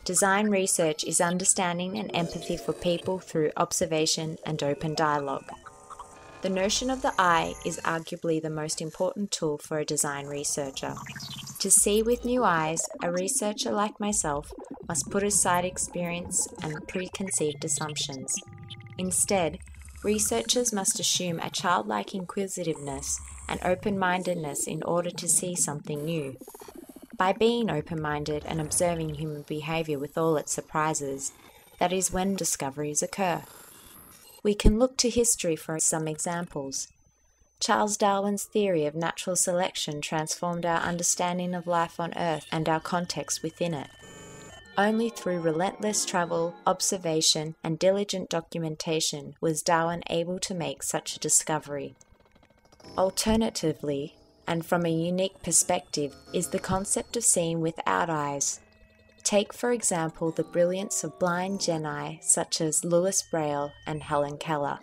Design research is understanding and empathy for people through observation and open dialogue. The notion of the eye is arguably the most important tool for a design researcher. To see with new eyes, a researcher like myself must put aside experience and preconceived assumptions. Instead, researchers must assume a childlike inquisitiveness and open-mindedness in order to see something new. By being open-minded and observing human behavior with all its surprises, that is when discoveries occur. We can look to history for some examples. Charles Darwin's theory of natural selection transformed our understanding of life on Earth and our context within it. Only through relentless travel, observation, and diligent documentation was Darwin able to make such a discovery. Alternatively, and from a unique perspective, is the concept of seeing without eyes. Take, for example, the brilliance of blind genii such as Louis Braille and Helen Keller.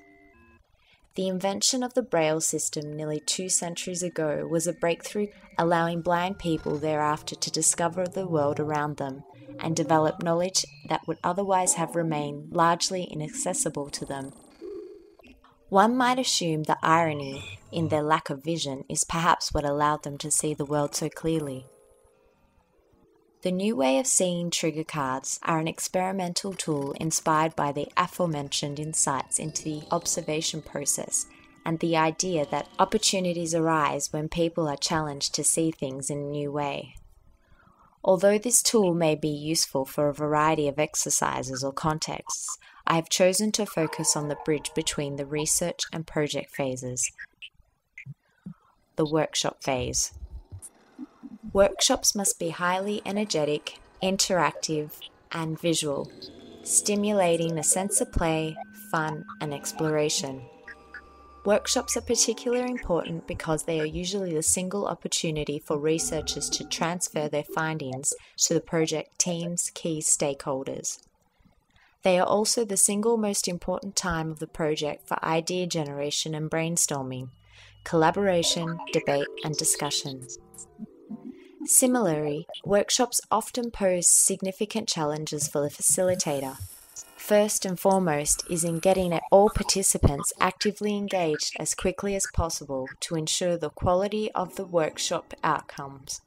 The invention of the Braille system nearly 2 centuries ago was a breakthrough, allowing blind people thereafter to discover the world around them and develop knowledge that would otherwise have remained largely inaccessible to them. One might assume the irony in their lack of vision is perhaps what allowed them to see the world so clearly. The new way of seeing trigger cards are an experimental tool inspired by the aforementioned insights into the observation process and the idea that opportunities arise when people are challenged to see things in a new way. Although this tool may be useful for a variety of exercises or contexts, I have chosen to focus on the bridge between the research and project phases. The workshop phase. Workshops must be highly energetic, interactive, and visual, stimulating a sense of play, fun, and exploration. Workshops are particularly important because they are usually the single opportunity for researchers to transfer their findings to the project team's key stakeholders. They are also the single most important time of the project for idea generation and brainstorming, collaboration, debate, and discussion. Similarly, workshops often pose significant challenges for the facilitator. First and foremost is in getting all participants actively engaged as quickly as possible to ensure the quality of the workshop outcomes.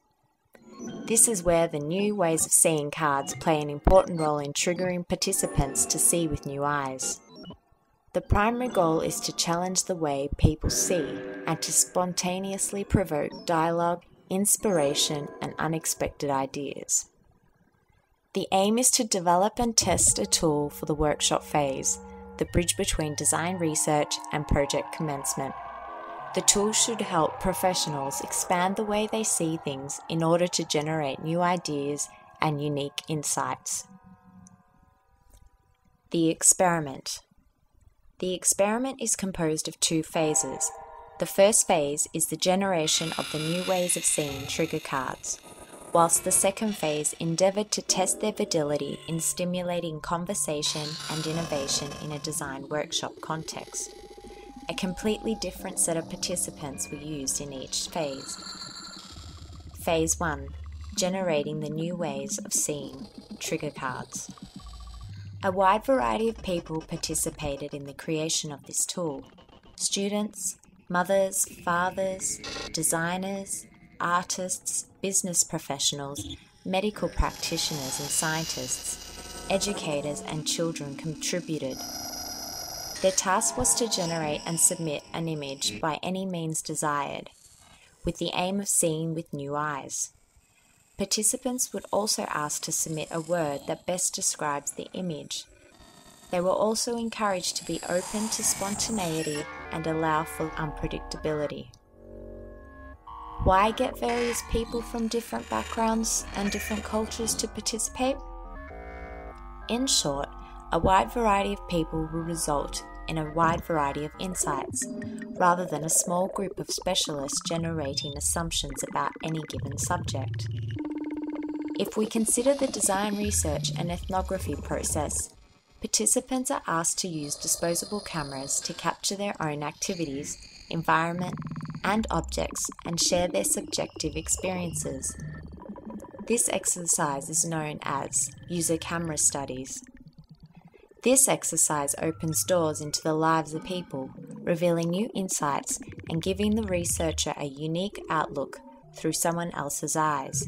This is where the new ways of seeing cards play an important role in triggering participants to see with new eyes. The primary goal is to challenge the way people see and to spontaneously provoke dialogue, inspiration, and unexpected ideas. The aim is to develop and test a tool for the workshop phase, the bridge between design research and project commencement. The tool should help professionals expand the way they see things in order to generate new ideas and unique insights. The experiment. The experiment is composed of 2 phases. The first phase is the generation of the new ways of seeing trigger cards, whilst the second phase endeavoured to test their fidelity in stimulating conversation and innovation in a design workshop context. A completely different set of participants were used in each phase. Phase 1. Generating the new ways of seeing trigger cards. A wide variety of people participated in the creation of this tool. Students, mothers, fathers, designers, artists, business professionals, medical practitioners and scientists, educators and children contributed. Their task was to generate and submit an image by any means desired, with the aim of seeing with new eyes. Participants would also ask to submit a word that best describes the image. They were also encouraged to be open to spontaneity and allow for unpredictability. Why get various people from different backgrounds and different cultures to participate? In short, a wide variety of people will result in a wide variety of insights, rather than a small group of specialists generating assumptions about any given subject. If we consider the design research and ethnography process, Participants are asked to use disposable cameras to capture their own activities, environment, and objects and share their subjective experiences. This exercise is known as user camera studies. This exercise opens doors into the lives of people, revealing new insights and giving the researcher a unique outlook through someone else's eyes.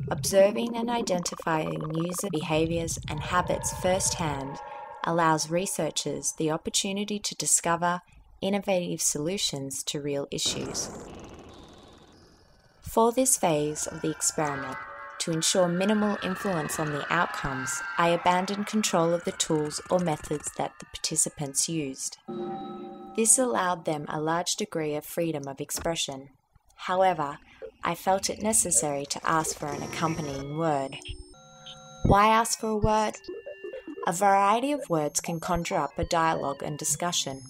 Observing and identifying user behaviors and habits firsthand allows researchers the opportunity to discover innovative solutions to real issues. For this phase of the experiment, to ensure minimal influence on the outcomes, I abandoned control of the tools or methods that the participants used. This allowed them a large degree of freedom of expression. However, I felt it necessary to ask for an accompanying word. Why ask for a word? A variety of words can conjure up a dialogue and discussion.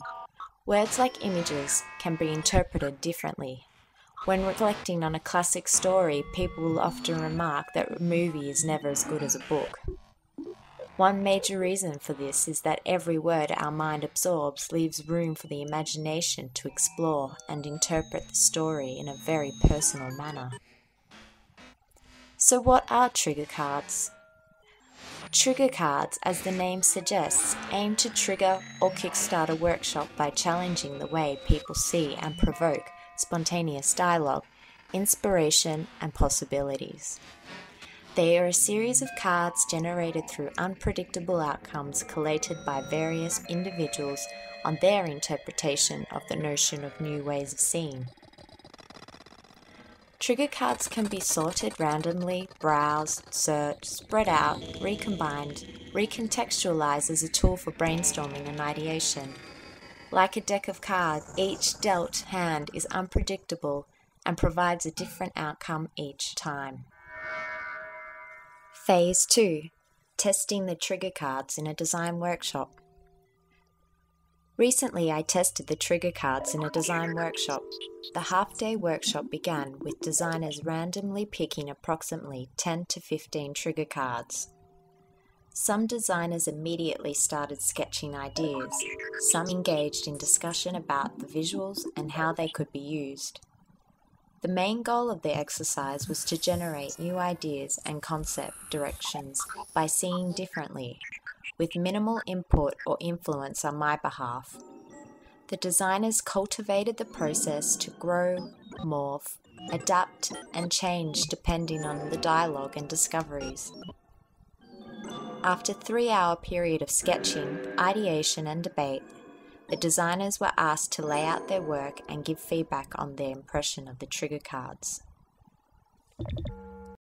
Words like images can be interpreted differently. When reflecting on a classic story, people will often remark that a movie is never as good as a book. One major reason for this is that every word our mind absorbs leaves room for the imagination to explore and interpret the story in a very personal manner. So what are trigger cards? Trigger cards, as the name suggests, aim to trigger or kickstart a workshop by challenging the way people see and provoke spontaneous dialogue, inspiration, and possibilities. They are a series of cards generated through unpredictable outcomes collated by various individuals on their interpretation of the notion of new ways of seeing. Trigger cards can be sorted randomly, browsed, searched, spread out, recombined, recontextualized as a tool for brainstorming and ideation. Like a deck of cards, each dealt hand is unpredictable and provides a different outcome each time. Phase 2. Testing the trigger cards in a design workshop. Recently, I tested the trigger cards in a design workshop. The half-day workshop began with designers randomly picking approximately 10 to 15 trigger cards. Some designers immediately started sketching ideas. Some engaged in discussion about the visuals and how they could be used. The main goal of the exercise was to generate new ideas and concept directions by seeing differently, with minimal input or influence on my behalf. The designers cultivated the process to grow, morph, adapt, and change depending on the dialogue and discoveries. After a 3-hour period of sketching, ideation, and debate, the designers were asked to lay out their work and give feedback on their impression of the trigger cards.